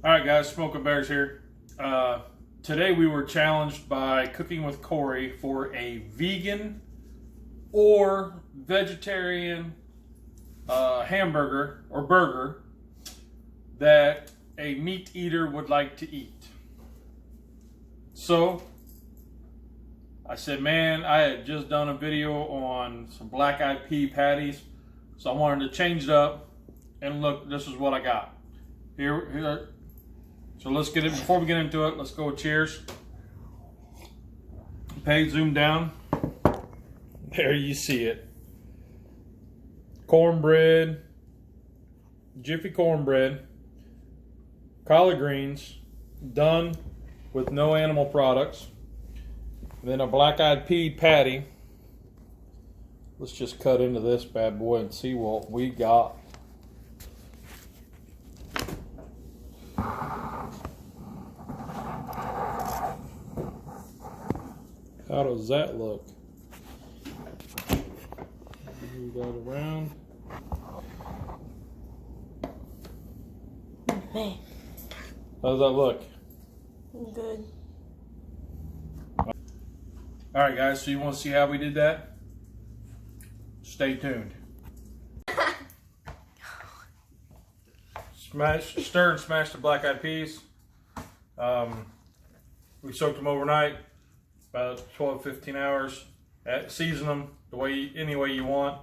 All right, guys, Smoking Bears here. Today we were challenged by Cooking with Corey for a vegan or vegetarian hamburger or burger that a meat eater would like to eat. So I said, man, I had just done a video on some black-eyed pea patties, so I wanted to change it up. And look, this is what I got. Here. So let's get it, before we get into it, let's go cheers. Okay, zoom down. There you see it. Cornbread, Jiffy cornbread, collard greens, done with no animal products. Then a black-eyed pea patty. Let's just cut into this bad boy and see what we got. How does that look? Move that around. Hey. How does that look? Good. Alright guys, so you want to see how we did that? Stay tuned. Stir and smash the black-eyed peas. We soaked them overnight, about 12-15 hours. Season them any way you want.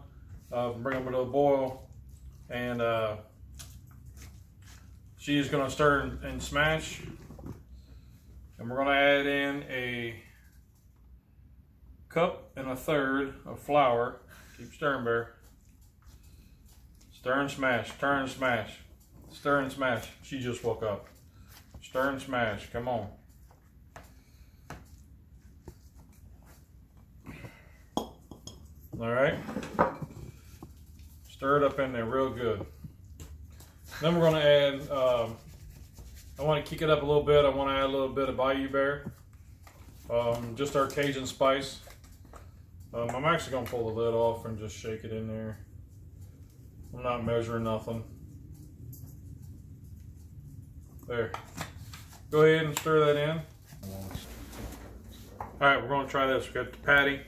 Bring them to a boil, and she's going to stir and smash. And we're going to add in a cup and a third of flour. Keep stirring, Bear. Stir and smash, stir and smash. Stir and smash. She just woke up. Stir and smash. Come on. Alright. Stir it up in there real good. Then we're going to add, I want to kick it up a little bit. I want to add a little bit of Bayou Bear. Just our Cajun spice. I'm actually going to pull the lid off and just shake it in there. I'm not measuring nothing. There. Go ahead and stir that in. Alright, we're going to try this. We got the patty.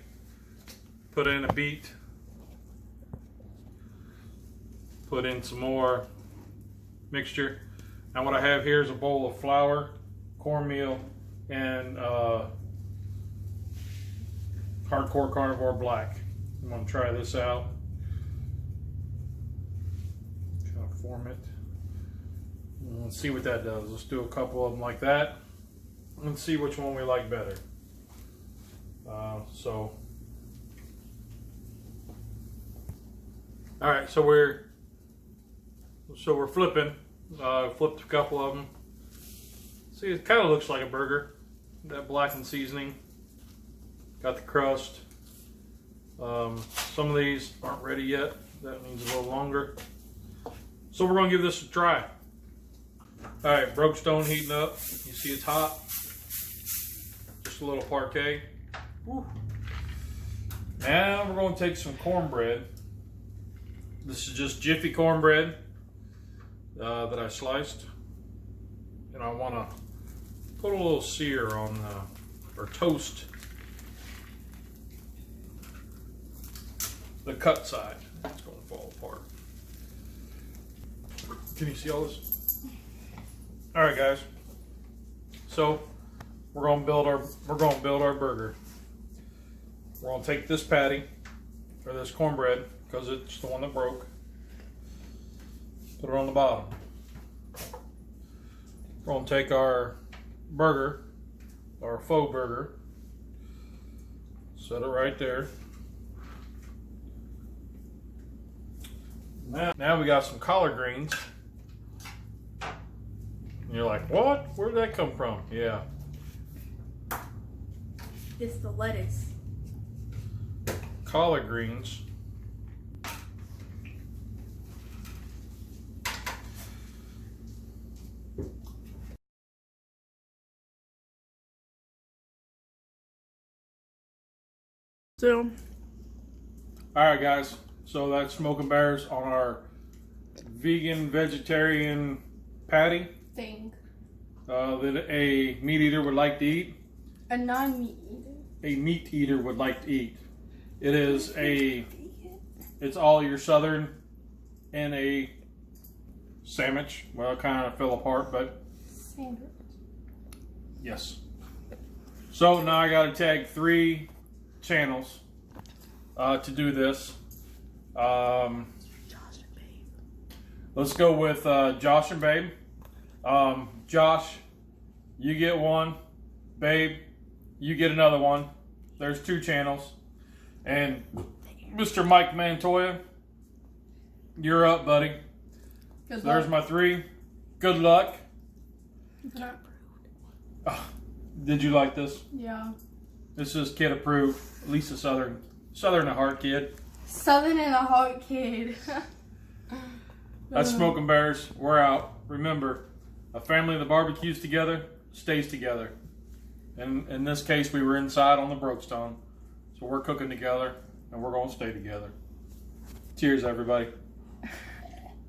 Put in a beet. Put in some more mixture. Now what I have here is a bowl of flour, cornmeal, and Hardcore Carnivore Black. I'm going to try this out. Try to form it. Let's see what that does. Let's do a couple of them like that. Let's see which one we like better. All right, so we're flipping. Flipped a couple of them. See, it kind of looks like a burger. That blackened seasoning. Got the crust. Some of these aren't ready yet. That means a little longer. So we're going to give this a try. All right, broke stone heating up. You see it's hot. Just a little parquet. Woo. Now we're going to take some cornbread. This is just Jiffy cornbread that I sliced. And I want to put a little sear on, or toast the cut side. It's going to fall apart. Can you see all this? All right, guys. So we're going to build our burger. We're going to take this patty or this cornbread because it's the one that broke. Put it on the bottom. We're going to take our burger, our faux burger. Set it right there. Now we got some collard greens. And you're like, what? Where did that come from? Yeah. It's the lettuce. Collard greens. So. Alright guys, so that's Smoking Bears on our vegan vegetarian patty. thing that a meat eater would like to eat. a non-meat eater. A meat eater would like to eat. It is it's all your southern in a sandwich. Well, it kind of fell apart, but Sandwich. yes. So now I got to tag 3 channels to do this. Let's go with Josh and Babe. Josh, you get one. Babe, you get another one. There's 2 channels. And Mr. Mike Mantoya, you're up, buddy. Good So there's my 3. Good luck. luck. Oh, did you like this? Yeah. This is kid approved. At least a southern at heart kid. Southern and a heart kid. That's Smoking Bears. We're out. Remember, a family that barbecues together stays together. And in this case, we were inside on the Brokestone. So we're cooking together, and we're going to stay together. Cheers, everybody.